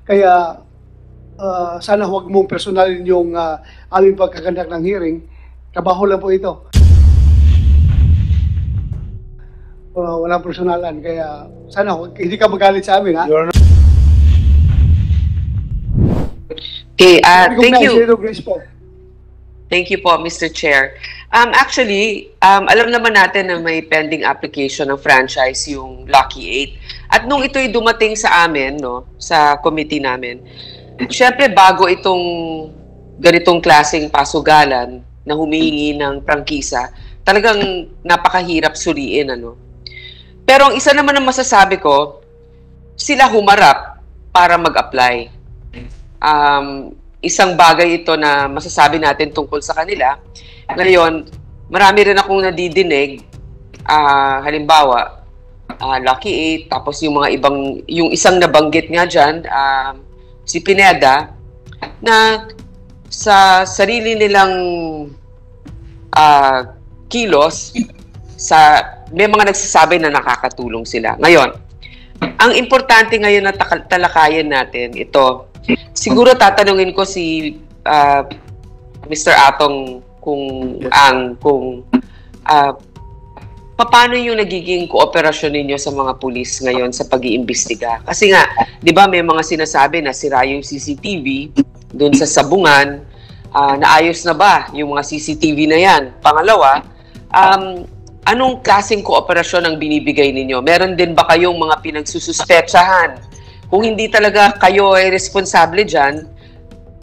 Kaya sana huwag mong personalin yung aming pagkakandak ng hearing. Trabaho lang po ito. Walang personalan. Kaya sana hindi ka magalit sa amin, ha? Your Honor. Okay, thank you. Senator Grace po. Thank you po, Mr. Chair. Actually, alam naman natin na may pending application ng franchise yung Lucky 8. At nung ito'y dumating sa amin, no, sa committee namin, syempre bago itong ganitong klaseng pasugalan na humihingi ng prangkisa, talagang napakahirap suriin, ano. Pero ang isa naman ang masasabi ko, sila humarap para mag-apply. Isang bagay ito na masasabi natin tungkol sa kanila. Ngayon, marami rin akong nadidinig, halimbawa, Lucky 8, tapos yung mga ibang, yung isang nabanggit nga dyan, si Pineda, na sa sarili nilang kilos, may mga nagsasabi na nakakatulong sila. Ngayon, ang importante ngayon na talakayan natin, ito, siguro tatanungin ko si Mr. Atong paano yung nagiging kooperasyon ninyo sa mga pulis ngayon sa pag-iimbestiga? Kasi nga, di ba may mga sinasabi na sira yung CCTV doon sa Sabungan, naayos na ba yung mga CCTV na yan? Pangalawa, anong klaseng kooperasyon ang binibigay ninyo? Meron din ba kayong mga pinagsususpetsahan? Kung hindi talaga kayo ay responsable dyan,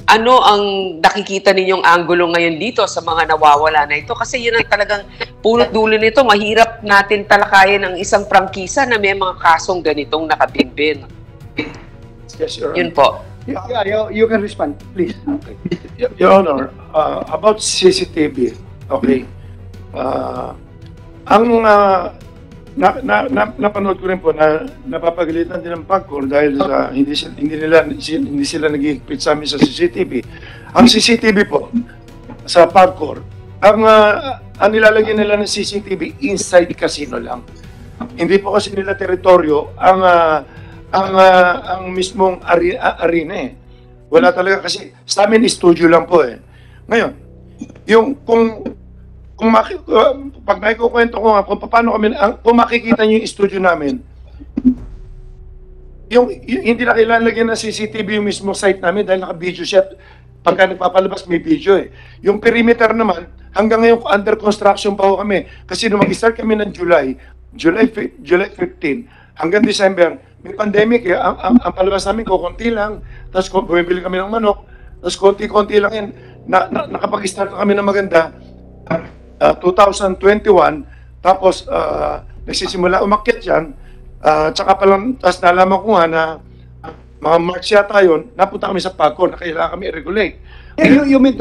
ano ang nakikita ninyong anggulo ngayon dito sa mga nawawala na ito? Kasi yun ang talagang punot dulo nito. Mahirap natin talakayin ang isang prangkisa na may mga kasong ganitong nakabimbin. Yes, Your Honor. Yun po. Yeah, you can respond, please. Okay. Your Honor, about CCTV, okay. Napanood ko rin po na napapagalitan din ng PAGCOR dahil hindi sila nag-i-higpit sa amin sa CCTV. Ang CCTV po sa PAGCOR, ang nilalagyan nila ng CCTV inside casino lang. Hindi po kasi nila teritoryo ang mismong arena eh. Wala talaga kasi sa amin studio lang po eh. Ngayon, yung pag naikukwento ko nga kung paano kami, kung makikita niyo yung studio namin, hindi na kailangan lagyan ng CCTV yung mismo site namin dahil naka-video siya. Pagka nagpapalabas may video eh. Yung perimeter naman, hanggang ngayon under construction pa ho kami. Kasi nung mag-start kami ng July 15 hanggang December, may pandemic eh. Ang palabas namin kukunti lang, tapos bumibili kami ng manok, tapos konti-konti lang yan. Nakapag-start na kami ng maganda, 2021, tapos nagsisimula umakyat yan, tsaka pa lang, tapos nalaman ko nga na mga March yata yun, napunta kami sa PAGCOR na kailangan kami i-regulate. You mean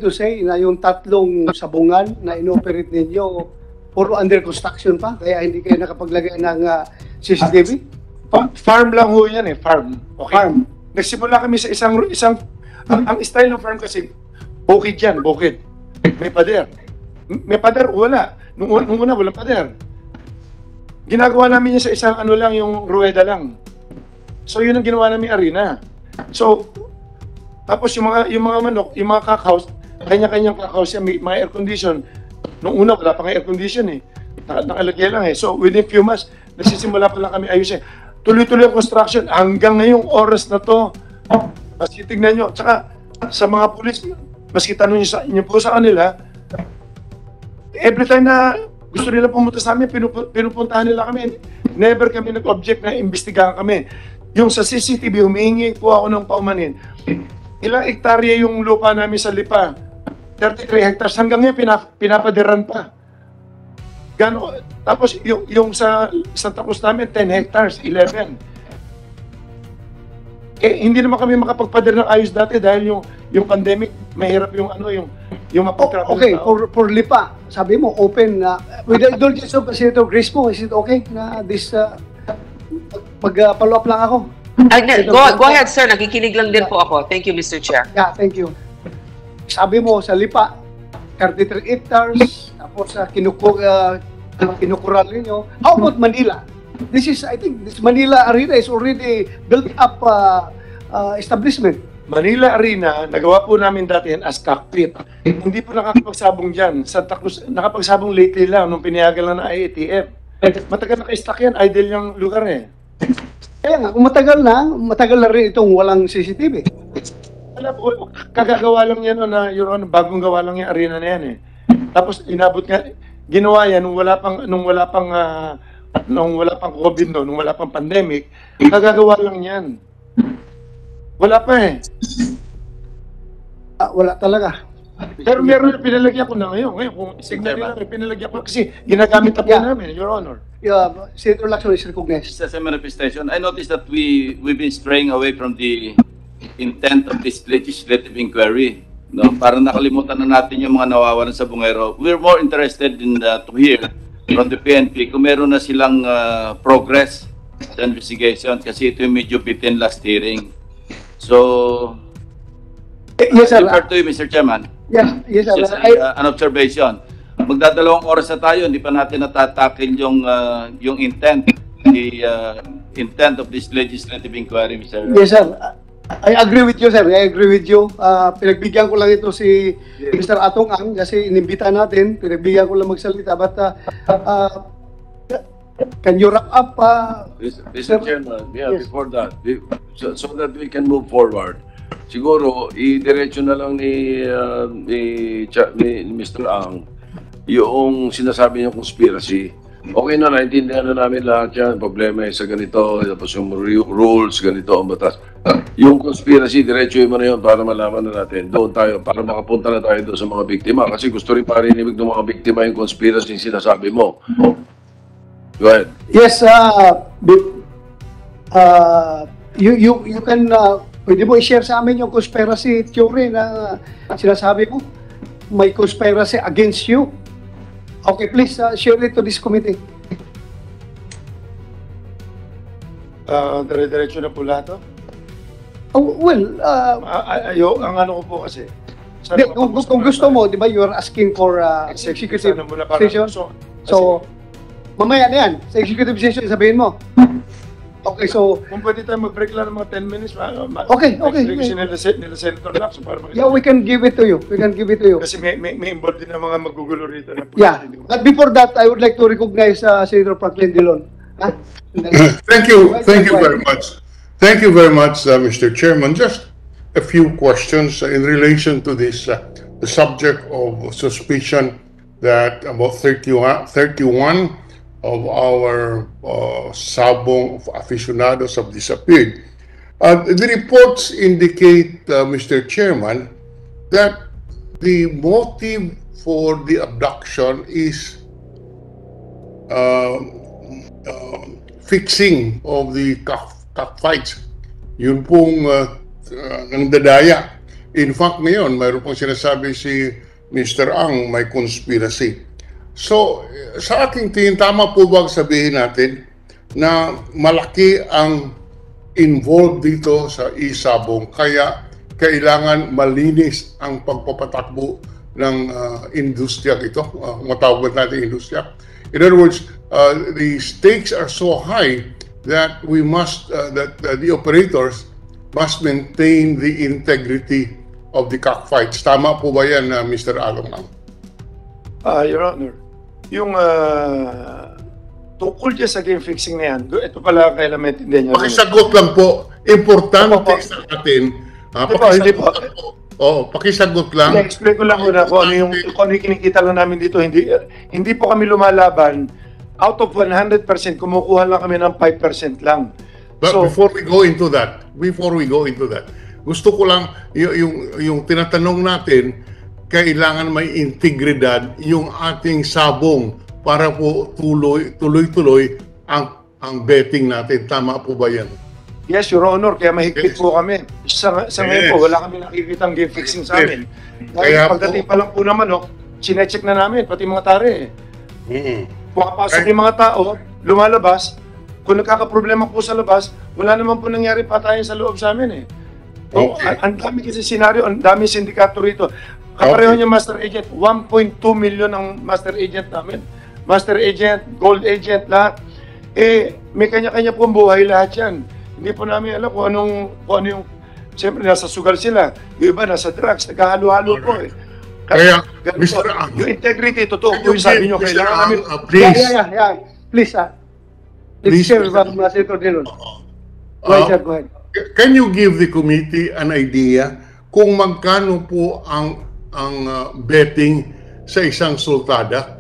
to say na yung tatlong sabungan na inoperate ninyo, puro under construction pa, kaya hindi kayo nakapaglagay ng CCTV? Farm lang ho yan eh, farm. Okay? Farm. Nagsimula kami sa isang ang style ng farm kasi, bukid yan, bukid. May pader. May pader, wala. Nung una, walang pader. Ginagawa namin yan sa isang ano lang, yung rueda lang. So, yun ang ginawa namin arena. So, tapos yung mga manok, yung mga cockhouse, kanya-kanyang cockhouse yan, may mga air condition. Nung una, wala pa nga air condition eh. Nakalagay lang eh. So, within few months, nagsisimula pa lang kami ayusin. Tuloy-tuloy ang construction hanggang ngayong oras na to. Kasi tignan nyo. Tsaka, sa mga pulis, maski tanong nyo po sa kanila, every time na gusto nila pumunta sa amin, pinupuntahan nila kami. Never kami nag-object na imbestigahan kami. Yung sa CCTV, humihingi po ako ng paumanin. Ilang hektarya yung lupa namin sa Lipa? 33 hectares. Hanggang ngayon, pinapadiran pa. Tapos yung sa tapos namin, 10 hectares, 11. Hindi naman kami makapagpadir ng ayos dati dahil yung pandemic, mahirap yung mapag-travel. Okay, for Lipa, sabi mo, open na, with the indulgence of Senator Grace mo, is it okay na this, mag-follow up lang ako? Go ahead, sir. Nakikinig lang din po ako. Thank you, Mr. Chair. Yeah, thank you. Sabi mo, sa Lipa, 33 hectares, tapos kinukural ninyo. How about Manila? This is, I think, this Manila Arena is already built up establishment. Manila Arena, nagawa po namin dati yan as cockpit. Hindi po nakapagsabong dyan. Santa Cruz, nakapagsabong lately lang nung pinayagan lang ng IATF. Matagal naka-stack yan, idle yung lugar eh. Kaya nga, kung matagal na rin itong walang CCTV. Wala po, kagagawa lang yan na yung bagong gawa lang yung arena na yan eh. Tapos inabot nga, ginawa yan nung wala pang COVID no, nung wala pang pandemic, kagagawa lang yan. Wala pa eh. Wala talaga. Pero meron na pinalagyan ko na ngayon. Ngayon, kung signal nila, pinalagyan ko kasi ginagamit na po namin, Your Honor. Senator Lacson is recognized. Just as a manifestation, I noticed that we've been straying away from the intent of this legislative inquiry. No, para nakalimutan na natin yung mga nawawalan sa Bungero. We're more interested in to hear from the PNP kung meron na silang progress sa investigation kasi ito yung medyo bitin last hearing. So, Yes, sir. I refer to you, Mr. Chairman. Yes, sir. Just an observation. Magdadalawang oras na tayo, hindi pa natin natatakil yung intent, the intent of this legislative inquiry, Mr. Yes, sir. I agree with you, sir. I agree with you. Pinagbigyan ko lang ito si Mr. Atong Ang kasi inimbita natin. Pinagbigyan ko lang magsalita. But can you wrap up? Mr. Chairman, Yes. before that, so that we can move forward, siguro, i-diretso na lang ni Mr. Ang yung sinasabi niyang conspiracy. Okay na, naintindihan na namin lahat yan. Problema sa ganito, tapos yung rules, ganito ang batas. Yung conspiracy, diretso mo na yun para malaman na natin. Doon tayo, para makapunta na tayo doon sa mga biktima. Kasi gusto rin parinig ng mga biktima yung conspiracy yung sinasabi mo. Go ahead. Yes, you can, pwede mo i-share sa amin yung conspiracy theory na sinasabi mo? May conspiracy against you? Okay, please share it to this committee. Dire-diretso na po lahat to? Oh, well, Ang ano ko po kasi. kung gusto mo, di ba, you are asking for executive Sana muna para- session? So, mamaya na yan, sa executive session, sabihin mo. Okay, so, Kung pwede tayo mag-break lang ng mga 10 minutes. Okay. Kasi nila Senator Lacson para yeah, we can give it to you. We can give it to you. Kasi may involved din ng mga magugulo rito. Na Yeah. But before that, I would like to recognize Senator Franklin Dillon. Huh? Thank you very much. Thank you very much, Mr. Chairman. Just a few questions in relation to this, the subject of suspicion that about 31 of our sabong aficionados have disappeared. The reports indicate, Mr. Chairman, that the motive for the abduction is fixing of the cockfights. Yun pong ng dadaya. In fact, ngayon, mayroon pong sinasabi si Mr. Ang may conspiracy. So, sa aking tingin, tama po ba sabihin natin na malaki ang involved dito sa isabong kaya kailangan malinis ang pagpapatakbo ng industriya ito, matawag natin industriya. In other words, the stakes are so high that we must, that the operators must maintain the integrity of the cockfights. Tama po ba yan, Mr. Along? Your Honor, yung tungkol dyan sa game fixing na yan, ito pala kailan maintindihan nyo. Pakisagot lang po. Importante sa atin. Hindi po. Pakisagot lang. I-explain ko lang muna kung ano yung kinikita lang namin dito. Hindi po kami lumalaban. Out of 100%, kumukuha lang kami ng 5% lang. But before we go into that, gusto ko lang yung tinatanong natin, kailangan may integridad yung ating sabong para po tuloy-tuloy ang betting natin. Tama po ba yan? Yes, Your Honor, kaya mahigpit po kami. Sa ngayon po, wala kami nakikitang game fixing sa amin. Kaya pagdating pa lang po naman, sinecheck na namin, pati mga tare. Pumapasok yung mga tao, lumalabas, kung nagkakaproblema po sa labas, wala naman po nangyari patayan sa loob sa amin eh. Ang dami kasi senaryo, ang dami sindikato rito. Kapareho niya master agent, 1.2 million ang master agent namin. Master agent, gold agent, lahat. may kanya-kanya pong buhay lahat yan. Hindi po namin alam kung ano yung, siyempre nasa sugal sila, yung iba nasa drugs, nagkahalo-halo po eh. Kaya, Ganun po. Mr. Ang, Yung integrity, totoo can po you yung sabi give nyo, Mr. kailangan Ang, namin, please, Yeah. Please, Please, Sir, Mr. Senator Dillon. Go ahead, sir, go ahead. can you give the committee an idea kung magkano po ang betting sa isang sultada?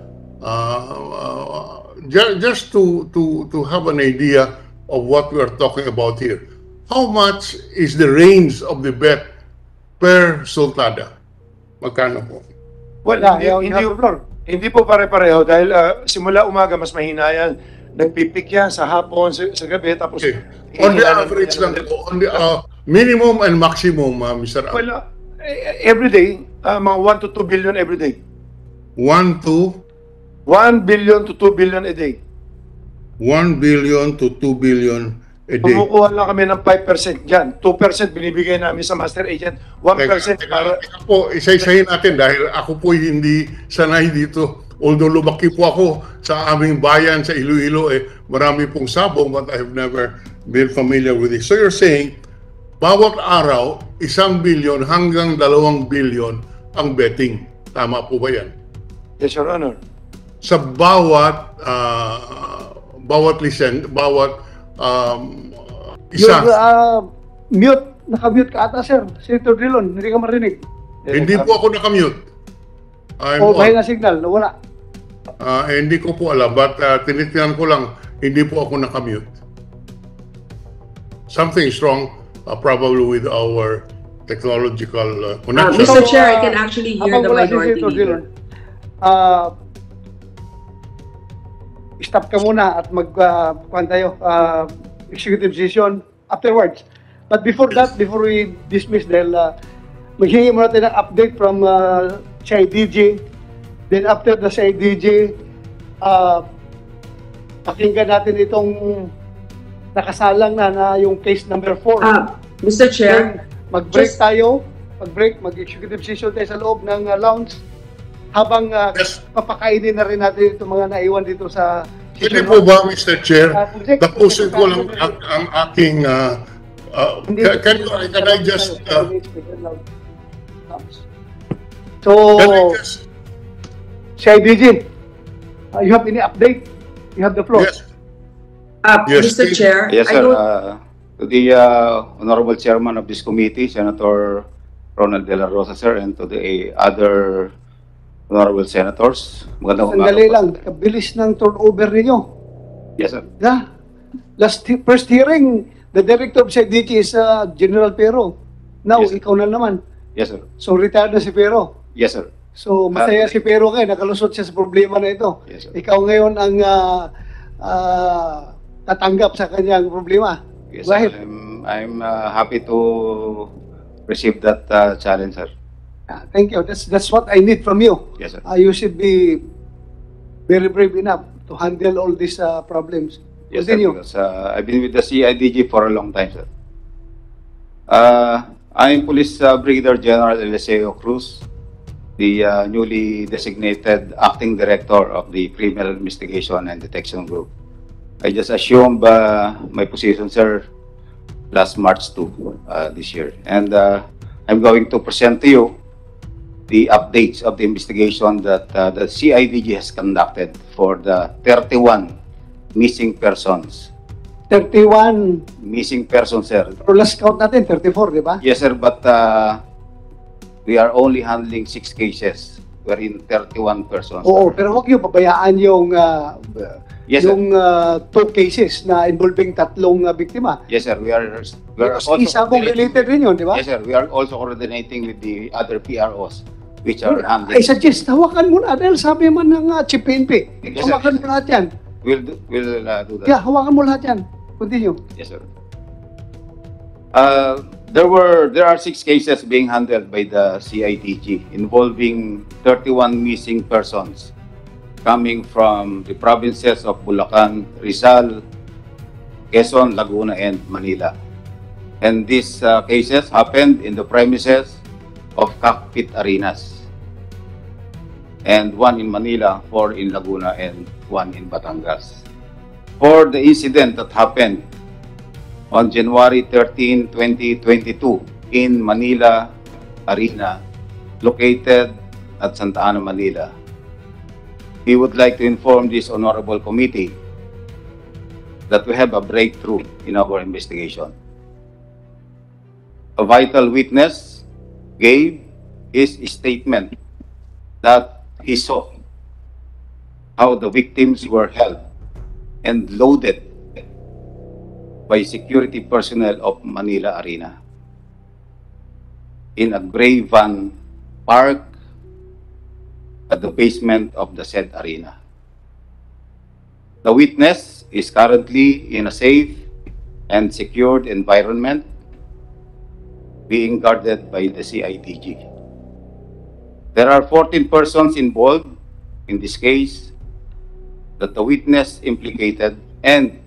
Just to have an idea of what we are talking about here. How much is the range of the bet per sultada? Magkano po? well, Yeah, you have the floor. hindi po pare-pareho dahil simula umaga mas mahina yan. Nagpipik yan sa hapon, sa gabi, tapos... Okay. On the average lang po, on the minimum and maximum, Mr. Ang. Well, every day, mga 1 to 2 billion every day. 1 to 1 billion to 2 billion a day. 1 billion to 2 billion a day. Kumukuha lang kami ng 5% dyan. 2% binibigay namin sa master agent. 1% para... Teka po, isa-isahin natin dahil ako po hindi sanay dito. Although lumaki po ako sa aming bayan sa Iloilo, marami pong sabong, but I have never been familiar with it. So you're saying, bawat araw, 1 billion hanggang 2 billion ang betting. Tama po ba yan? Yes, Your Honor. Sa bawat isa. Mute. Naka-mute ka ata, sir. Senator Dillon, hindi ka marinig. Hindi po ako nakamute. O may na signal, nawala. Hindi ko po alam, but tinitinan ko lang, hindi po ako nakamute. Something is wrong, probably with our technological connection. Mr. Chair, I can actually hear the Habang wala si minority Senator leader. Dillon, stop ka muna at kuhan tayo, executive session afterwards. But before that, before we dismiss, dahil maghingi muna tayo ng update from CIDG. Then after the CIDG, pakinggan natin itong nakasalang na yung case number 4. Mr. Chair, Then mag-break tayo, mag-executive session tayo sa loob ng lounge habang Yes. papakainin na rin natin itong mga naiwan dito sa Hindi po ba, Mr. Chair, tapusin ko lang ang aking... can I just... So, can I just... CIDG, you have any update? You have the floor. Yes. Yes, Mr. please. Chair, Yes, I sir. don't, To the Honorable Chairman of this committee, Senator Ronald De La Rosa, sir, and to the other Honorable Senators. Magandang umaga Sandali po, lang, sir. kabilis ng turnover ninyo. Yes, sir. Yeah. First hearing, the director of CIDG is General Pero. Now, Yes, sir. ikaw na naman. Yes, sir. So, retired na si Pero. Yes, sir. So, masaya si Pero ngayon, nakalusot siya sa problema na ito. Yes, sir. Ikaw ngayon ang tatanggap sa kanyang problema. Yes, Go ahead. sir. I'm happy to receive that challenge, sir. Thank you. That's what I need from you. Yes, sir. You should be very brave enough to handle all these problems. Yes, sir, Continue. because I've been with the CIDG for a long time, sir. I'm Police Brigadier General Eliseo Cruz, the newly designated Acting Director of the Criminal Investigation and Detection Group. I just assumed my position, sir, last March 2 this year. And I'm going to present to you the updates of the investigation that the CIDG has conducted for the 31 missing persons. 31. Missing persons, sir. Pero last count natin, 34, di ba? Yes, sir, but we are only handling 6 cases wherein 31 persons. Oo, pero huwag niyo pabayaan yung Yes, sir. yung 2 cases na involving 3 biktima. Yes, sir. We are Isa kong related rin yun, di ba? Yes, sir. We are also coordinating with the other PROs which are handling. I suggest, hawakan mo na dahil sabi man ng Chief PNP. Yes, sir. Hawakan mo lahat yan. We'll do that. Yeah, hawakan mo lahat yan. Continue. Yes, sir. There are 6 cases being handled by the CIDG involving 31 missing persons coming from the provinces of Bulacan, Rizal, Quezon, Laguna, and Manila. And these cases happened in the premises of Cockpit Arenas. And 1 in Manila, 4 in Laguna, and 1 in Batangas. for the incident that happened on January 13, 2022 in Manila Arena, located at Santa Ana, Manila. We would like to inform this honorable committee that we have a breakthrough in our investigation. A vital witness gave his statement that he saw how the victims were held and loaded by security personnel of Manila Arena in a gray van parked at the basement of the said arena. The witness is currently in a safe and secured environment being guarded by the CIDG. There are 14 persons involved in this case that the witness implicated, and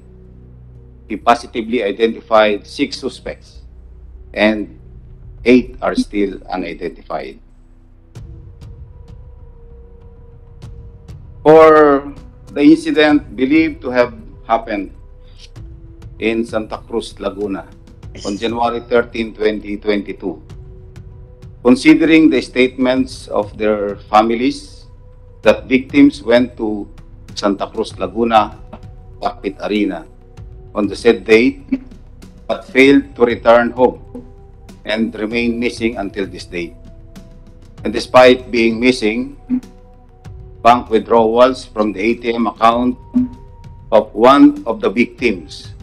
he positively identified 6 suspects and 8 are still unidentified. For the incident believed to have happened in Santa Cruz, Laguna on January 13, 2022, considering the statements of their families that victims went to Santa Cruz, Laguna, Cockpit Arena on the said date but failed to return home and remain missing until this date. And despite being missing, bank withdrawals from the ATM account of one of the victims,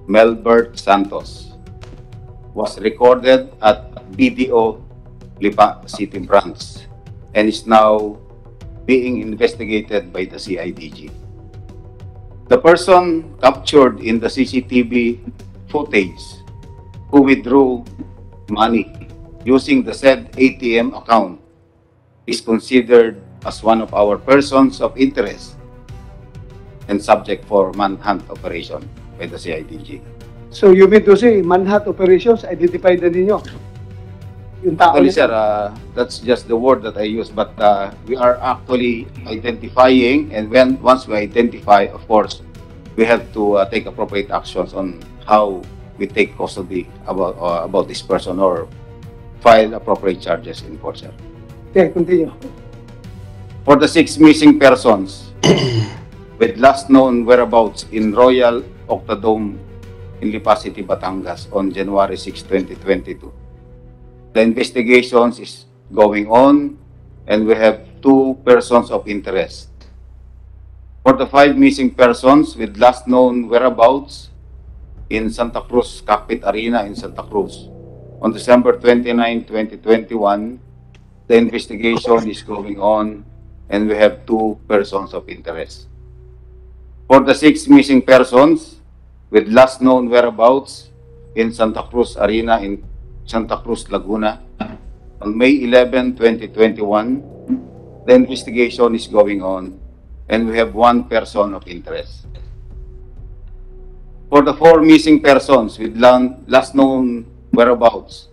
Melbert Santos, was recorded at BDO Lipa City Branch and is now being investigated by the CIDG. The person captured in the CCTV footage who withdrew money using the said ATM account is considered as one of our persons of interest and subject for manhunt operation by the CIDG. So you mean to say, manhunt operations, identified na ninyo? Yung tao Actually, na- sir, that's just the word that I use, but we are actually identifying, and once we identify, of course, we have to take appropriate actions on how we take custody about this person or file appropriate charges in court, sir. Okay, continue. For the 6 missing persons with last known whereabouts in Royal Octodome in Lipa City, Batangas on January 6, 2022. The investigations is going on and we have 2 persons of interest. For the 5 missing persons with last known whereabouts in Santa Cruz Cockpit Arena in Santa Cruz on December 29, 2021, the investigation is going on and we have 2 persons of interest. For the 6 missing persons with last known whereabouts in Santa Cruz Arena in Santa Cruz, Laguna on May 11, 2021, the investigation is going on and we have 1 person of interest. For the 4 missing persons with last known whereabouts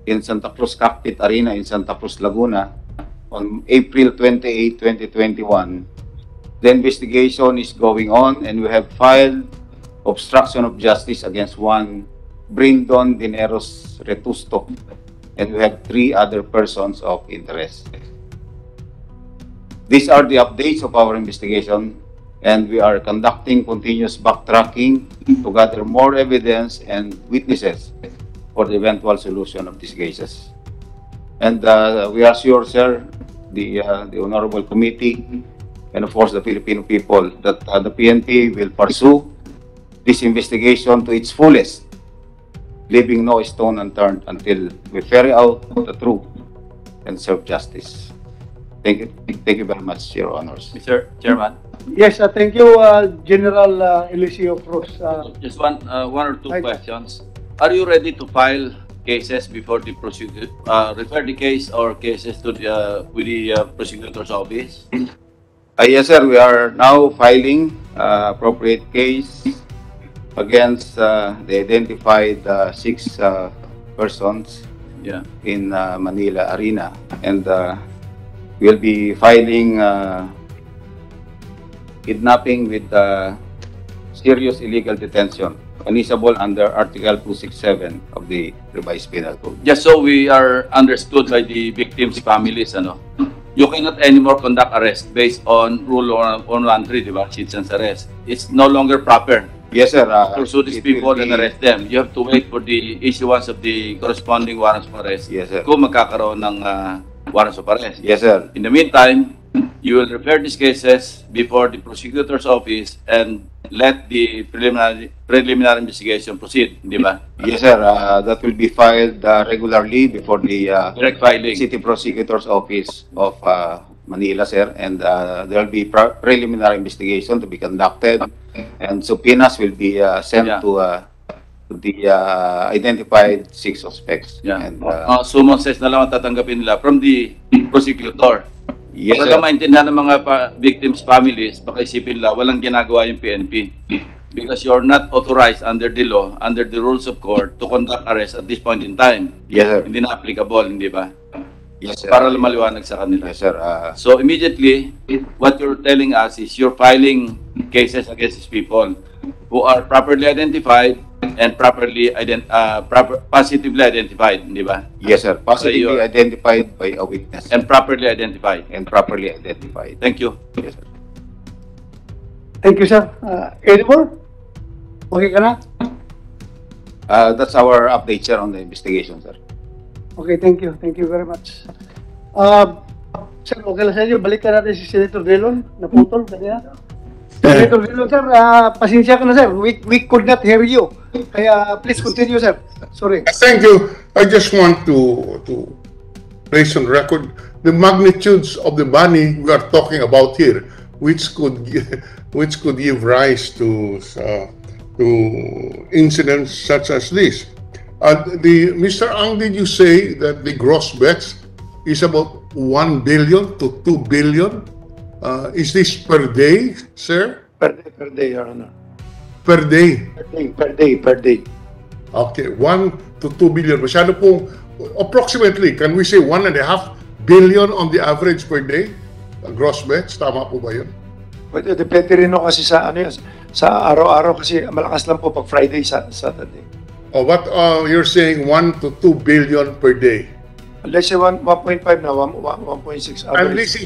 in Santa Cruz Cockpit Arena in Santa Cruz, Laguna on April 28, 2021, the investigation is going on and we have filed obstruction of justice against 1 Brindon Dineros Retusto, and we have 3 other persons of interest. These are the updates of our investigation, and we are conducting continuous backtracking to gather more evidence and witnesses for the eventual solution of these cases. And we are sure, sir, the Honorable Committee, and of course the Filipino people, that the PNP will pursue this investigation to its fullest, leaving no stone unturned until we ferry out the truth and serve justice. Thank you very much, Your Honors. Mr. Chairman, Yes, thank you, General Eliseo Cruz. just one or two Right. questions. Are you ready to file cases before the prosecutor, refer the case or cases to the with the prosecutor's office? Yes, sir, we are now filing appropriate case against the identified 6 persons Yeah. in Manila Arena, and we'll be filing kidnapping with serious illegal detention, punishable under Article 267 of the Revised Penal Code. Just so we are understood by the victims' families, ano, you cannot anymore conduct arrest based on Rule 113, di ba? Citizens arrest. It's no longer proper Yes, sir. to pursue these It will people and be- arrest them. You have to wait for the issuance of the corresponding warrants of arrest. Yes, sir. Kung magkakaroon ng warrants of arrest. Yes, sir. In the meantime, you will refer these cases before the prosecutor's office and let the preliminary investigation proceed, di ba? Yes, sir. That will be filed regularly before the Direct filing. City Prosecutor's Office of Manila, sir, and there will be preliminary investigation to be conducted, and subpoenas will be sent Yeah. to the identified 6 suspects. Yeah. And, Summons na lang ang tatanggapin nila from the prosecutor. yes, Para sir. maintindihan ng mga victims' families, baka isipin nila, walang ginagawa yung PNP. Because you're not authorized under the law, under the rules of court, to conduct arrest at this point in time. Yes, sir. Hindi na applicable, hindi ba? Yes, sir. Para maliwanag sa kanila. Yes, sir. So immediately, what you're telling us is you're filing cases against these people who are properly identified and positively identified, di ba? Yes, sir. Positively you're- identified by a witness And properly identified. and properly identified. Thank you. Yes, sir. Thank you, sir. Any more? Okay ka na? That's our update, sir, on the investigation, sir. Okay, thank you. Thank you very much. Sir, okay lang sa inyo. Balikan natin si Senator Drilon. Naputol kanina. Senator Drilon, sir, pasensya ka na, sir. We could not hear you. Kaya please continue, sir. Sorry. Thank you. I just want to place on record the magnitudes of the money we are talking about here, which could give rise to incidents such as this. Mr. Ang, did you say that the gross bets is about 1 billion to 2 billion? Is this per day, sir? Per day, Your Honor. Per day? Per day. Okay, 1 to 2 billion. Masyado pong, approximately, can we say 1.5 billion on the average per day? Gross bets, tama po ba yun? But depende rin no kasi sa ano yan, sa araw-araw kasi malakas lang po pag Friday, Saturday. Oh, but you're saying 1 to 2 billion per day. Let's say 1.5 na, 1.6 And average.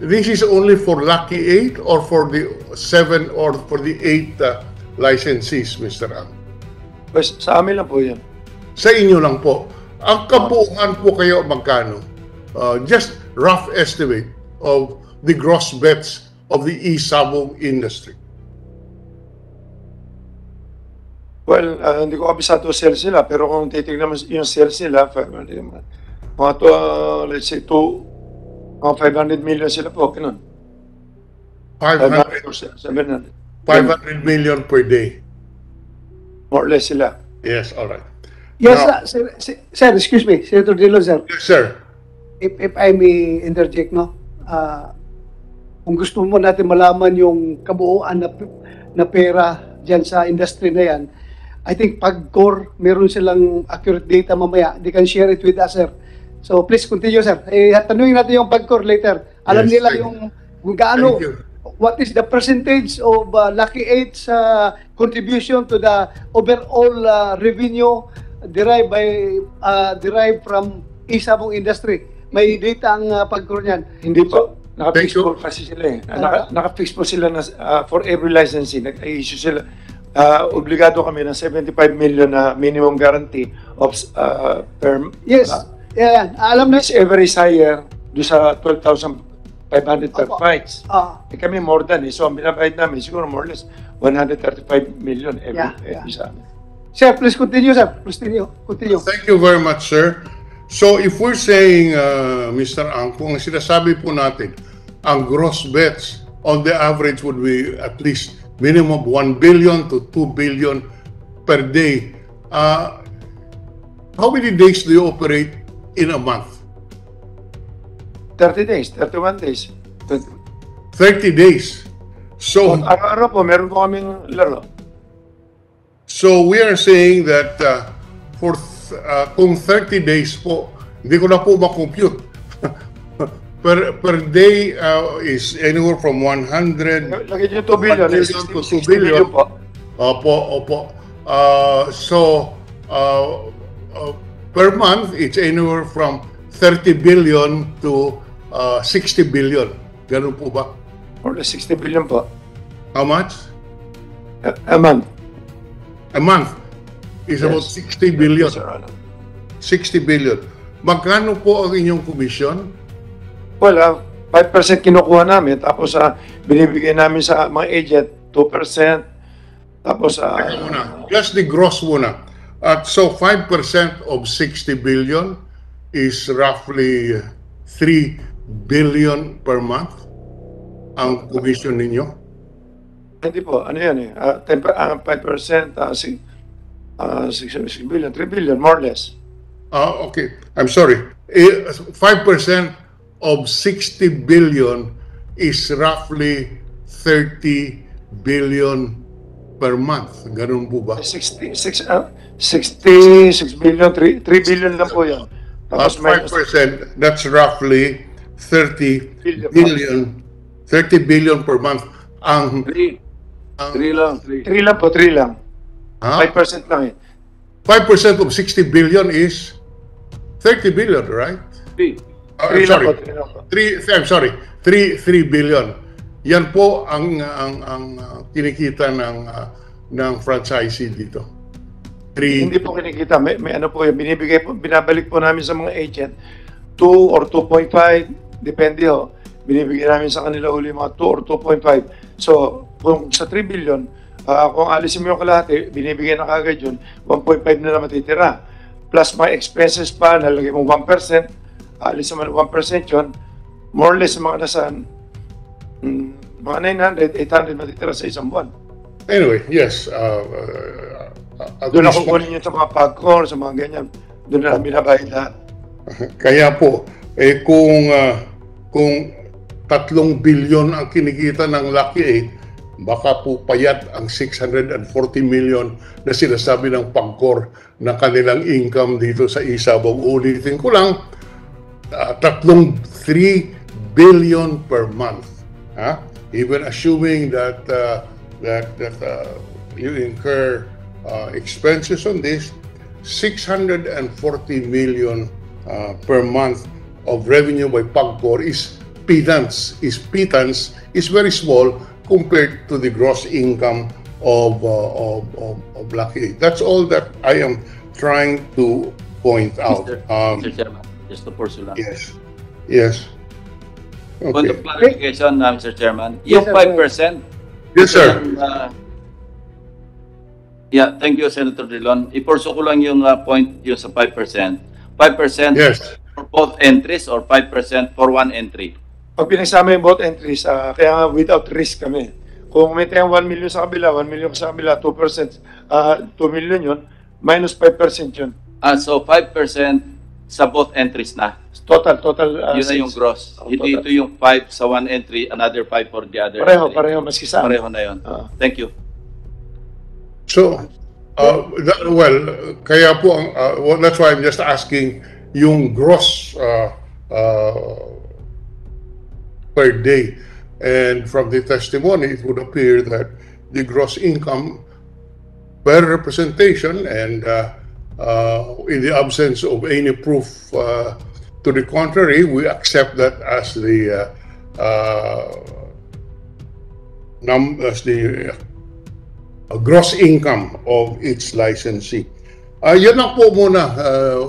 this is only for Lucky 8 or for the 7 or for the 8 licensees, Mr. Ang? Pues, sa amin lang po yan. Sa inyo lang po. Ang kabuuan po kayo magkano? Just rough estimate of the gross bets of the e-sabong industry. Well, hindi ko kabisado sales nila, pero kung titignan mo yung sales nila, mga to, let's say, mga 500 million sila po, ganun. 500 or 700. 500 million per day. More or less sila. Yes, all right. Yes, Now- sir, excuse me. Senator Drilon, sir. Yes, sir. If I may interject, no? Kung gusto mo natin malaman yung kabuuan na pera dyan sa industry na yan, I think PAGCOR, meron silang accurate data mamaya. They can share it with us, sir. So please continue, sir. Tanungin natin yung PAGCOR later. Alam Yes, nila thank- yung kung gaano, Thank you. what is the percentage of Lucky 8's contribution to the overall revenue derived from isabong industry. May data ang PAGCOR niyan. Hindi po. Naka-fix Thank you. po kasi sila eh. Naka-fix po sila na for every licensing. Nag-issue sila. Obligado kami ng 75 million na minimum guarantee of per Yes. Yeah, alam na. This average higher do sa 12,500 per Opo. fights. Kami more than eh. So ang binabayad namin siguro more or less 135 million every sa amin. Sir, please continue, sir. Please continue. Thank you very much, sir. So if we're saying, Mr. Ang, kung sinasabi po natin, ang gross bets on the average would be at least minimum 1 billion to 2 billion per day. How many days do you operate in a month? 30 days, 31 days. 30 days. So, Araw-araw po, meron po kaming laro. so we are saying that kung 30 days po, hindi ko na po ma-compute. per day is anywhere from 100 Lagyan nyo 2 billion. 1 billion to 2 billion. po. Opo. Per month, it's anywhere from 30 billion to 60 billion. Ganun po ba? Or less 60 billion po. How much? A month. A month is about 60 billion. Yes, Your Honor. 60 billion. Magkano po ang inyong commission? Well, 5% kinukuha namin, tapos binibigay namin sa mga agent, 2%. Tapos, Teka muna. Just the gross muna. So 5% of 60 billion is roughly 3 billion per month ang commission ninyo? hindi po, ano yan eh, 5%, 6 billion, 3 billion, more or less. Okay. I'm sorry. 5% of 60 billion is roughly 30 billion per month. Ganun po ba? 66 billion, 3 billion lang po yan. At 5%, that's roughly 30 billion, 30 billion per month. Ang 3 lang. 3 lang po, 3 lang. 5% lang eh. 5% of 60 billion is 30 billion, right? 3. I'm sorry. Three lang po. 3 billion. Yan po ang kinikita ng franchisee dito. Hindi po kinikita. May ano po yun. Binibigay po, binabalik po namin sa mga agent. 2 or 2.5. Depende ho. Binibigay namin sa kanila uli mga 2 or 2.5. So, kung sa 3 billion, kung alisin mo yung kalahati, binibigay na kagad yun, 1.5 na lang matitira. Plus mga expenses pa, nalagay mo 1%, alisin mo 1% yun, more or less mga nasa mga 900, 800 matitira sa isang buwan. Anyway, yes. Doon ako kunin yun sa mga pagkor, sa mga ganyan. Doon na binabayad lahat. Kaya po, kung 3 billion ang kinikita ng Lucky 8, baka po payat ang 640 million na sinasabi ng Pagcor na kanilang income dito sa Isabong. Ulitin ko lang, 3 billion per month. Even assuming that you incur expenses on this, 640 million per month of revenue by Pagcor is pittance, is very small compared to the gross income of Lucky 8. That's all that I am trying to point out. Mr. Chairman, just to pursue lang. Yes. Okay. On the clarification, Mr. Chairman, yung 5%, Yes, sir. yeah, thank you, Senator Drilon. I-pursue ko lang yung point yung sa 5%. 5% Yes. for both entries or 5% for one entry? Pag pinagsama yung both entries, kaya nga without risk kami. Kung may tayong 1 million sa kabila, 1 million sa kabila, 2%, 2 million yun, minus 5% yun. So 5% sa both entries na. Total. Yun na yung gross. Hindi total. ito yung 5 sa one entry, another 5 for the other entry. Pareho, maski sa Pareho na yun. Thank you. So, kaya po, that's why I'm just asking yung gross per day. And from the testimony, it would appear that the gross income per representation and in the absence of any proof to the contrary, we accept that as the gross income of each licensee. Yan lang po muna.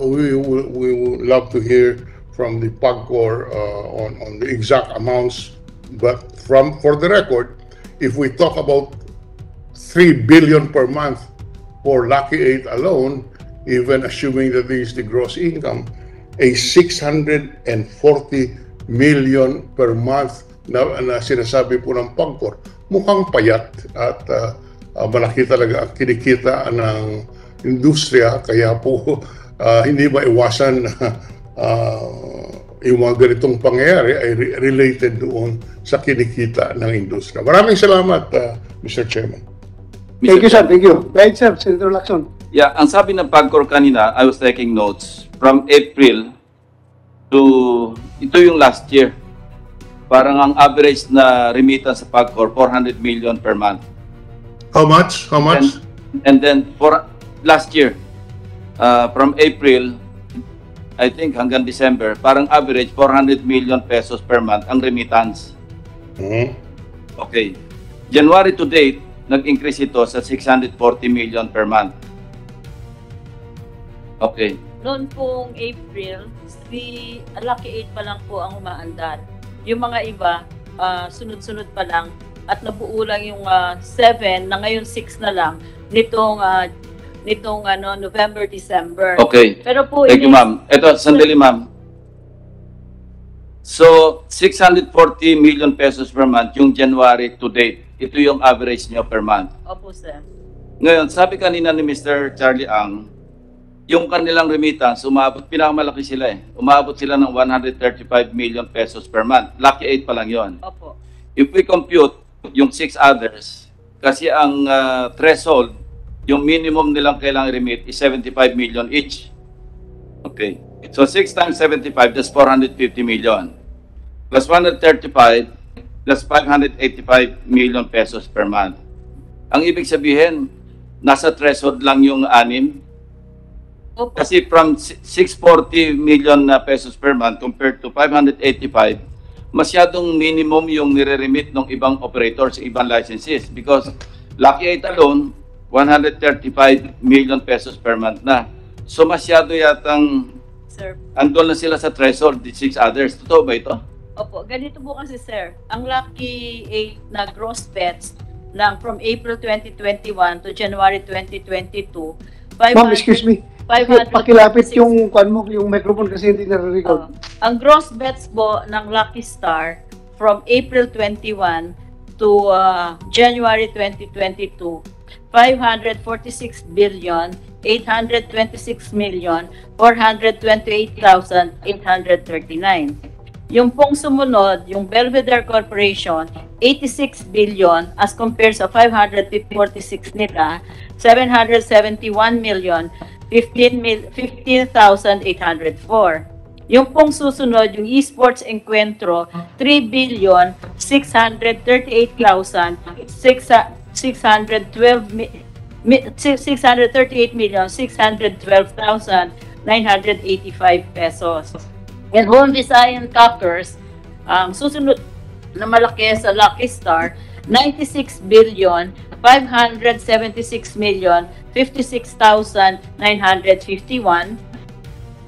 We would love to hear from the Pagcor on the exact amounts. But for the record, if we talk about 3 billion per month for Lucky 8 alone, even assuming that this is the gross income, a 640 million per month na sinasabi po ng Pagcor, mukhang payat at malaki talaga ang kinikita ng industriya, kaya po hindi maiwasan yung mga ganitong pangyayari ay related doon sa kinikita ng industriya. Maraming salamat, Mr. Chairman. Thank you, sir. Thank you. Right, sir. Senator Lacson. Yeah, ang sabi ng Pagcor kanina, I was taking notes, from April to, ito yung last year, parang ang average na remittance sa Pagcor, 400 million per month. How much? How much? And then for last year, from April, I think hanggang December, parang average 400 million pesos per month ang remittance. Mhm. Okay. January to date, nag-increase ito sa 640 million per month. Okay. Noon pong April, si Lucky 8 pa lang po ang umaandar. Yung mga iba, sunod-sunod pa lang at nabuo lang yung 7 na ngayon 6 na lang nitong November, December. Okay. Pero po Thank you, ma'am. Ito, sandali, ma'am. So, 640 million pesos per month yung January to date. Ito yung average nyo per month. Opo, sir. Ngayon, sabi kanina ni Mr. Charlie Ang, yung kanilang remittance, pinakamalaki sila eh. Umabot sila ng 135 million pesos per month. Lucky 8 pa lang yon. Opo. If we compute yung 6 others, kasi ang threshold, yung minimum nilang kailangan remit is 75 million each. Okay. So 6 times 75, that's 450 million. Plus 135, plus 585 million pesos per month. Ang ibig sabihin, nasa threshold lang yung 6. Opo. Kasi from 640 million pesos per month compared to 585, masyadong minimum yung nire-remit ng ibang operators, ibang licenses. Because Lucky 8 alone, 135 million pesos per month na. So masyado yatang Sir. andun na sila sa threshold, the 6 others. Totoo ba ito? Opo, ganito po kasi sir, ang Lucky 8 na gross bets lang from April 2021 to January 2022, Ma'am, excuse me. Pakilapit yung yung microphone kasi hindi nare-record. Ang gross bets po ng Lucky Star from April 21 to January 2022, 546 billion 826 million 428,839. Yung pong sumunod, yung Belvedere Corporation, 86 billion as compared sa 546 nila, 771 million 15,804. Yung pong susunod, yung Esports Encuentro, 3 billion 638 million 612,985 pesos. And Home Visayan Cockers, ang susunod na malaki sa Lucky Star, 96 billion 576 million 56,951.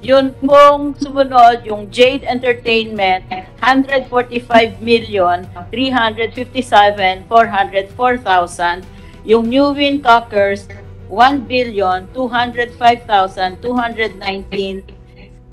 Yun pong sumunod, yung Jade Entertainment, 145 million 357,404,000. Yung New Win Cockers, 1 billion 205,219.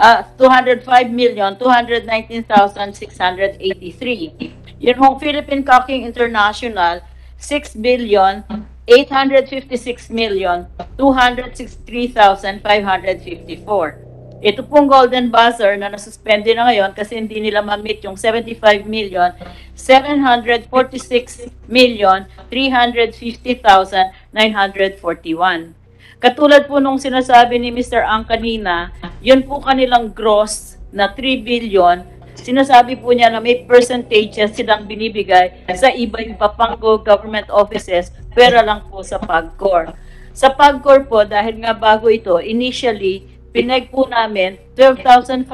205,219,683. Yun hong Philippine Cocking International, 6 billion 856,263,554. Ito pong Golden Buzzer na nasuspende na ngayon kasi hindi nila ma-meet yung 75 million 746,350,941. Katulad po nung sinasabi ni Mr. Ang kanina, yun po kanilang gross na 3 billion. Sinasabi po niya na may percentages silang binibigay sa iba-iba pang government offices, pera lang po sa PAGCOR. Sa PAGCOR po, dahil nga bago ito, initially, pinag po namin 12,500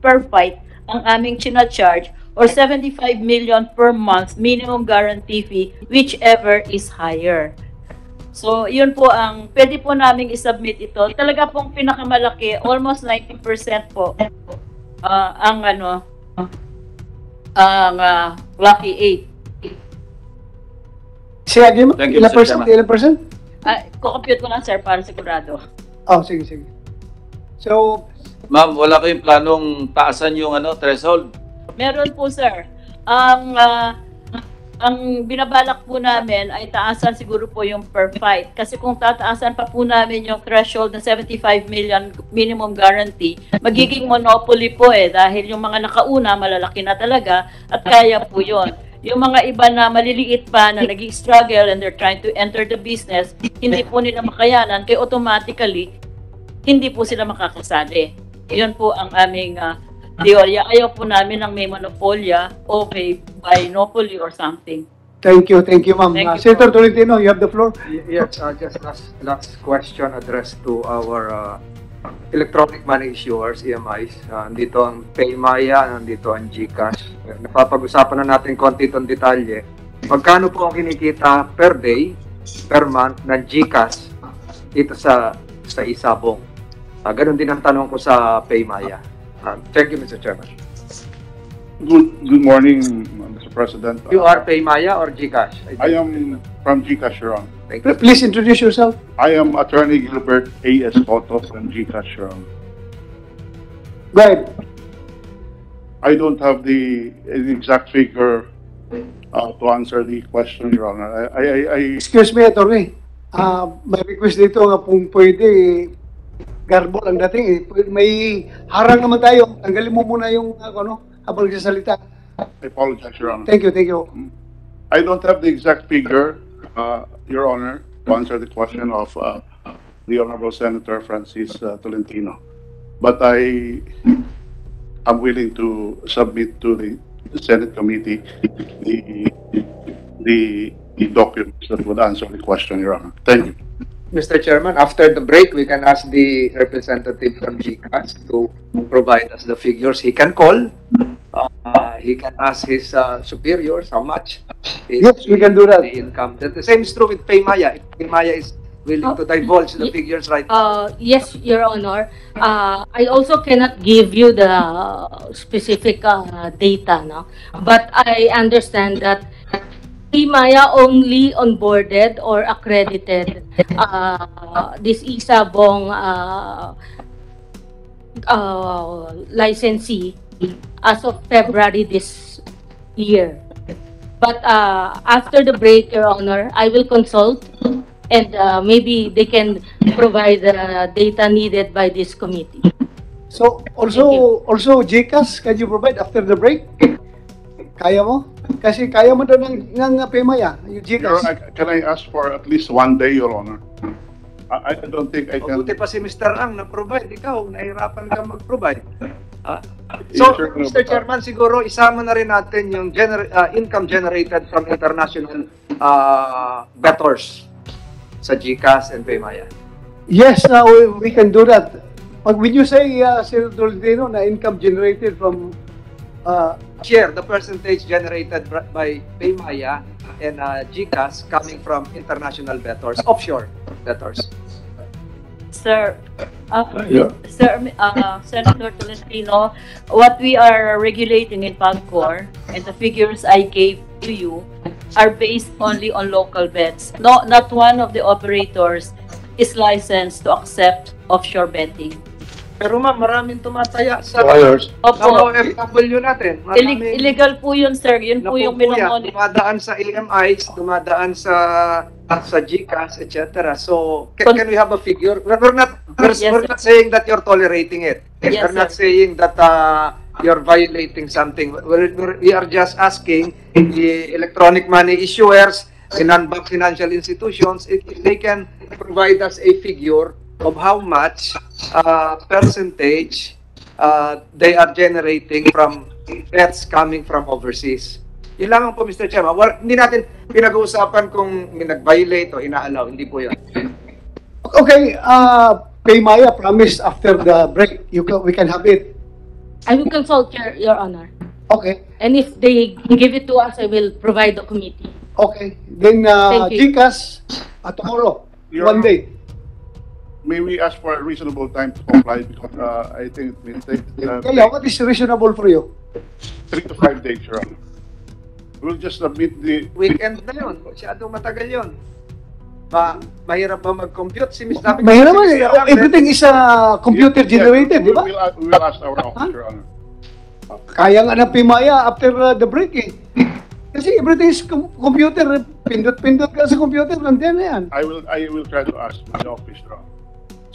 per fight ang aming charge or 75 million per month minimum guarantee fee, whichever is higher. So, yun po ang, pwede po namin isubmit ito. Talaga pong pinakamalaki, almost 90% po, ang Lucky 8. Sige, again, Thank you, ilang Mr. percent? Chairman. Ilang percent? Kukompute ko lang, sir, para sigurado. Oh, sige, sige. So, Ma'am, wala kayong planong taasan yung threshold? Meron po, sir. Ang binabalak po namin ay taasan siguro po yung per fight. Kasi kung tataasan pa po namin yung threshold ng 75 million minimum guarantee, magiging monopoly po dahil yung mga nakauna malalaki na talaga at kaya po yun. Yung mga iba na maliliit pa na nag-struggle and they're trying to enter the business, hindi po nila makayanan kaya automatically hindi po sila makakasali. Yun po ang aming teorya. Ayaw po namin ng may monopolya o may binopoly or something. Thank you, ma'am. Thank you Senator po. Tolentino, you have the floor. Yes, just last question addressed to our electronic money issuers, EMIs. Nandito ang Paymaya, nandito ang GCash. Napapag-usapan na natin konti itong detalye. Magkano po ang kinikita per day, per month ng GCash dito sa Isabong? Ganun din ang tanong ko sa Paymaya. Thank you, Mr. Chairman. Good morning, Mr. President. You are Paymaya or GCash? I am from GCash, Your Honor. Thank you. Please introduce yourself. I am Attorney Gilbert A.S. Cotto from GCash, Your Honor. Go ahead. I don't have the exact figure to answer the question, Your Honor. Excuse me, attorney. May request dito nga kung pwede garbo lang dating eh. May harang naman tayo. Tanggalin mo muna yung habang nagsasalita. I apologize, Your Honor. Thank you. I don't have the exact figure, Your Honor, to answer the question of the Honorable Senator Francis Tolentino. But I am willing to submit to the Senate committee the documents that would answer the question, Your Honor. Thank you. Mr. Chairman, after the break, we can ask the representative from GCash to provide us the figures. He can call. He can ask his superiors how much is Yes, we can do that. the income. The same is true with Paymaya. If Paymaya is willing to divulge the figures right now. Yes, Your Honor. I also cannot give you the specific data, no? But I understand that Paymaya only onboarded or accredited this Isabong licensee as of February this year. But after the break, Your Honor, I will consult and maybe they can provide the data needed by this committee. So, also GCash, can you provide after the break? Kaya mo? Kasi kaya mo daw ng Paymaya, yung Your GCash. Honor, can I ask for at least 1 day, Your Honor? I don't think I can. Mabuti pa si Mr. Ang na-provide. Ikaw, nahirapan ka mag-provide. Yes, So, sir. Mr. Chairman, siguro isama na rin natin yung income generated from international debtors sa GCash and Paymaya. Yes, we can do that. When you say, Senator Tolentino, na income generated from Share the percentage generated by Paymaya and GCash coming from international debtors, offshore debtors. Sir, Senator Tolentino, what we are regulating in PAGCOR and the figures I gave to you are based only on local bets. No, not one of the operators is licensed to accept offshore betting. Pero ma'am, maraming tumataya sa Opo, OFW natin. Maraming illegal po yun, sir. Yun po yung napupuya, minomonitor. dumadaan sa EMIs, dumadaan sa GCash, etc. So, can we have a figure? We're not saying that you're tolerating it. Yes, We're not sir. saying that you're violating something. We are just asking the electronic money issuers, the non-bank financial institutions, if they can provide us a figure of how much percentage they are generating from bets coming from overseas. Yun lang po, Mr. Chairman. Hindi natin pinag-uusapan kung nag-violate o ina-allow. Hindi po yun. Okay, Paymaya promised after the break, we can have it. I will consult, Your Honor. Okay, And if they give it to us, I will provide the committee. okay. Then Thank you. GCash, tomorrow, Your 1 day. May we ask for a reasonable time to comply because I think it will take Kaya, what is reasonable for you? 3 to 5 days, Your Honor. We'll just submit the Weekend na yun. Masyadong matagal yun. Mahirap ba mag-compute? Mahirap naman, everything is computer generated, di ba? We will ask our office, Your Honor. Kaya nga ng Paymaya after the break eh. Kasi everything is computer, pindot-pindot ka sa computer, nandiyan na yan. I will try to ask my office, Your Honor.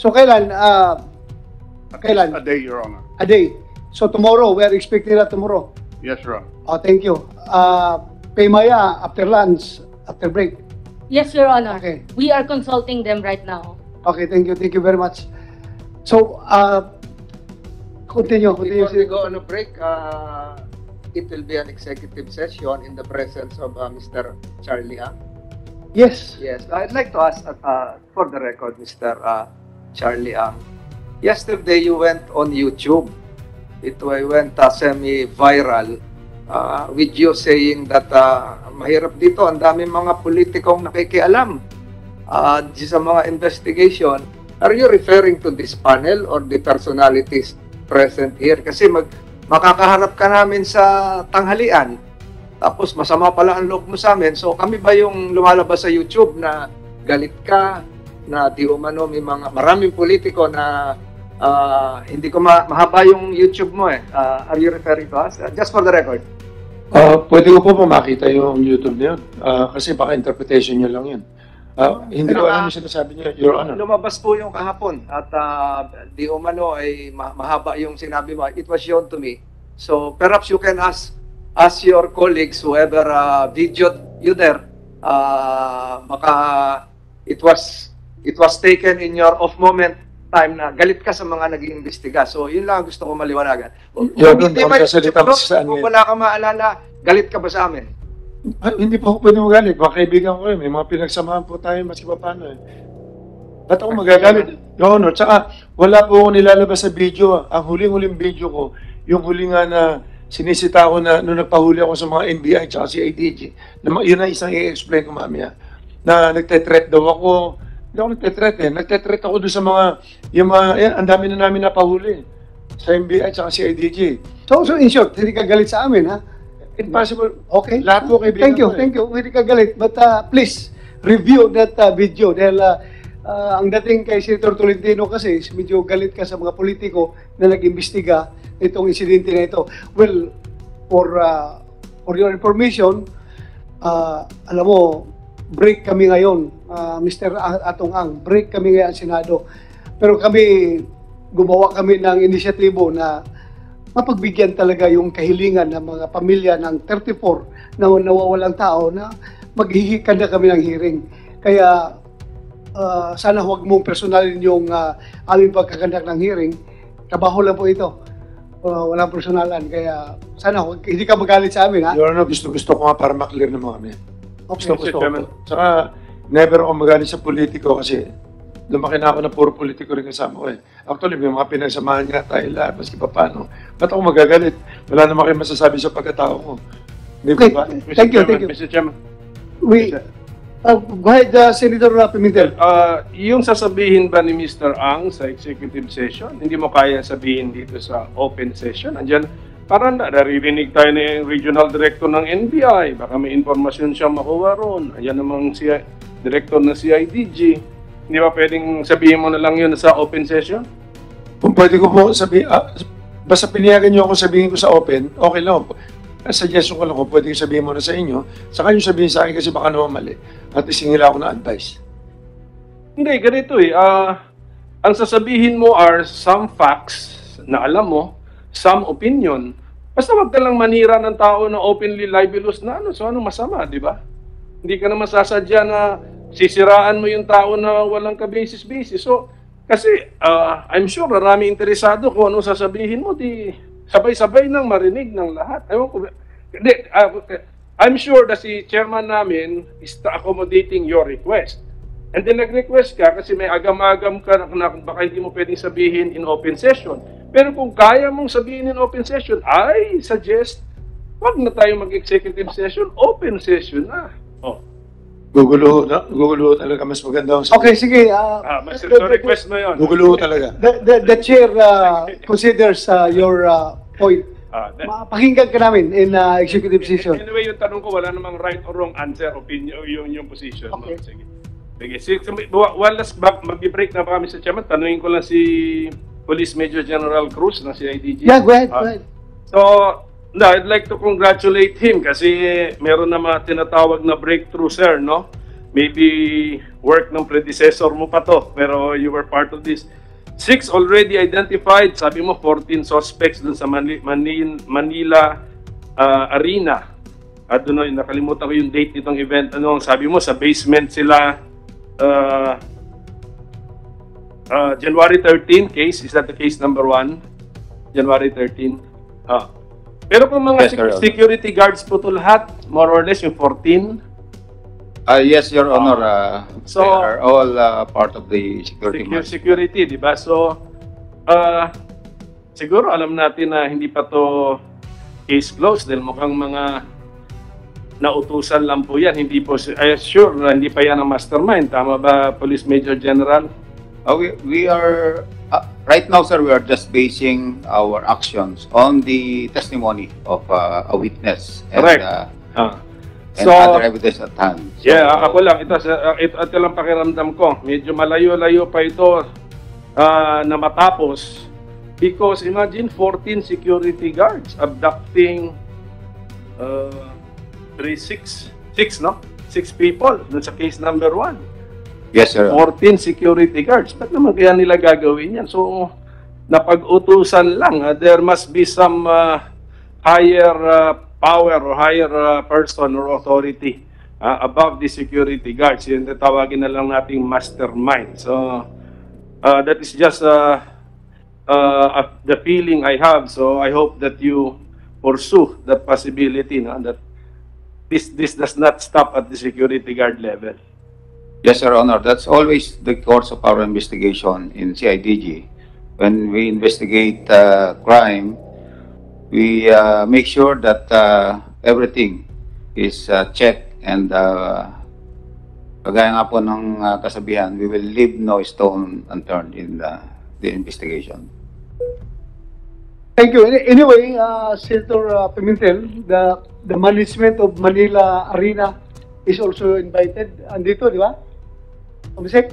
So kailan? At Kailan? least a day, Your Honor. A day. So tomorrow, we are expecting that tomorrow. Yes, Your Honor. Oh, thank you. Paymaya after lunch, after break. Yes, Your Honor. Okay. We are consulting them right now. Okay, thank you very much. So, continue. Before we go on a break, it will be an executive session in the presence of Mr. Charlie Ang? Yes. Yes, I'd like to ask, for the record, Mr. Charlie Ang, yesterday you went on YouTube. It went semi-viral with you saying that mahirap dito, ang daming mga politikong nakikialam sa mga investigation. Are you referring to this panel or the personalities present here? Kasi makakaharap ka namin sa tanghalian, tapos masama pala ang loob mo sa amin. So kami ba yung lumalabas sa YouTube na galit ka, na di umano may mga maraming politiko na hindi ko mahaba yung YouTube mo eh. Are you referring to us? Just for the record. Pwede ko po makita yung YouTube na yun. Kasi baka interpretation nyo lang yun. Hindi ko alam yung sinasabi niyo, Your Honor. Lumabas po yung kahapon at di umano ay mahaba yung sinabi mo. It was shown to me. So perhaps you can ask your colleagues, whoever videoed you there, baka it was taken in your off moment time na galit ka sa mga nag-iimbestiga. So yun lang gusto ko maliwanagan. Your Honor, kung wala ka maalala, galit ka ba sa amin? Hindi po ako pwede magalit. Mga kaibigan ko may mga pinagsamahan po tayo mas iba paano eh. Ba't ako magagalit? Your Honor, tsaka wala po ako nilalabas sa video. Ang huling-huling video ko, yung huli nga na sinisita ko na nung nagpahuli ako sa mga NBI tsaka si IDG. Yun na isang i-explain ko mamaya. Na nagte-threat daw ako. Hindi ako nagte-threat eh. Nagte-threat ako doon sa mga, ang dami na namin napahuli. Sa NBI tsaka si IDG. So in short, hindi ka galit sa amin, ha? Impossible. Okay. Lahat po kaibigan ko. Thank you. Hindi ka galit. But please, review that video. Dahil ang dating kay Senator Tolentino kasi, medyo galit ka sa mga politiko na nag-imbestiga itong insidente na ito. Well, for your information, alam mo, break kami ngayon, Mr. Atong Ang, break kami ngayon sa Senado. Pero gumawa kami ng inisyatibo na mapagbigyan talaga yung kahilingan ng mga pamilya ng 34 na nawawalang tao na maghihikanda kami ng hearing. Kaya sana huwag mong personalin yung aming pagkakandak ng hearing. Trabaho lang po ito. Walang personalan. Kaya sana hindi ka magalit sa amin, ha? Your Honor, gusto ko nga para maklear naman kami. Okay. Gusto ko. Saka never ako magalit sa politiko kasi lumaki na ako na puro politiko rin kasama ko eh. Actually, may mga pinagsamahan nga tayo lahat, maski pa paano. Ba't ako magagalit? Wala naman kayo masasabi sa pagkatao ko. Okay. Ba? Thank you. Mr. Chairman. Go ahead, Senator Pimentel. Yung sasabihin ba ni Mr. Ang sa executive session, hindi mo kaya sabihin dito sa open session? Andyan, parang naririnig tayo na yung regional director ng NBI. Baka may informasyon siya makuha ron. Ayan namang si director ng CIDG. Hindi ba pwedeng sabihin mo na lang yun sa open session? Kung pwede ko po sabihin, basta piniyagan niyo ako sabihin ko sa open, okay lang. Suggestion ko lang kung pwede ko sabihin mo na sa inyo, saka yung sabihin sa akin kasi baka naman mali. At isingila ako na advice. Hindi, ganito eh. Ang sasabihin mo are some facts na alam mo, some opinion. Basta wag ka lang manira ng tao na openly libelous na so ano masama, di ba? Hindi ka naman sasadya na sisiraan mo yung tao na walang ka-basis-basis. So, kasi I'm sure marami interesado kung anong sasabihin mo, di sabay-sabay nang marinig ng lahat. I'm sure na si chairman namin is accommodating your request. And then nag-request ka kasi may agam-agam ka na baka hindi mo pwedeng sabihin in open session. Pero kung kaya mong sabihin in open session, I suggest wag na tayo mag-executive session, open session na. Gugulo talaga. Mas maganda ang Okay, sige. So request mo yun. Gugulo talaga. The chair considers your point. Pakinggan ka namin in executive session. Anyway, yung tanong ko, wala namang right or wrong answer, opinion, yung position. Okay. No? Sige. One last mag-break na pa kami sa chairman. Tanungin ko lang si Police Major General Cruz ng CIDG. Yeah, go ahead. So, I'd like to congratulate him kasi meron na mga tinatawag na breakthrough, sir, no? Maybe work ng predecessor mo pa to, pero you were part of this. 6 already identified, sabi mo 14 suspects dun sa Manila Arena. At doon, nakalimutan ko yung date nitong event. Sabi mo sa basement sila January 13 case. Is that the case number 1? January 13. Pero kung mga Yes, Your Honor. security guards po to lahat, more or less yung 14, Yes, Your Honor. So- They are all part of the security. security, di ba? So, siguro alam natin na hindi pa to case closed dahil mukhang mga nautusan lang po yan. Hindi po, sure na hindi pa yan ang mastermind. Tama ba, Police Major General? We are, right now, sir, we are just basing our actions on the testimony of a witness and, Correct. and So, other evidence at hand. So, yeah, ako lang, ito lang pakiramdam ko. Medyo malayo-layo pa ito na matapos because imagine 14 security guards abducting 6 people dun sa case number 1. Yes, sir. 14 security guards. Ba't naman kaya nila gagawin yan? So, napag-utusan lang. There must be some higher power or higher person or authority above the security guards. Yun tawagin na lang nating mastermind. So, that is just the feeling I have. So, I hope that you pursue that possibility that this does not stop at the security guard level. Yes, Your Honor. That's always the course of our investigation in CIDG. When we investigate crime, we make sure that everything is checked and kagaya nga po ng kasabihan, we will leave no stone unturned in the investigation. Thank you. Anyway, Senator Pimentel, the management of Manila Arena is also invited. Andito, di ba? Komisek,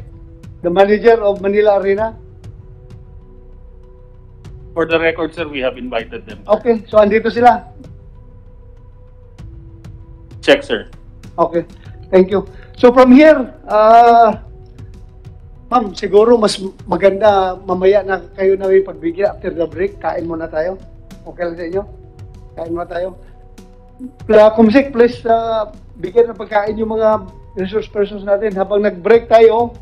the manager of Manila Arena. For the record, sir, we have invited them. Okay, so andito sila. Check, sir. Okay, thank you. So from here, ma'am, siguro mas maganda mamaya na kayo na may pagbigyan after the break. Kain muna tayo. Okay lang sa inyo? Kain muna tayo. Kumsik, please bigyan ng pagkain yung mga resource persons natin. Habang nag-break tayo,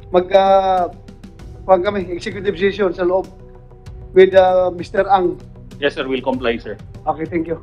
kami, executive session sa loob with Mr. Ang. Yes, sir. We'll comply, sir. Okay, thank you.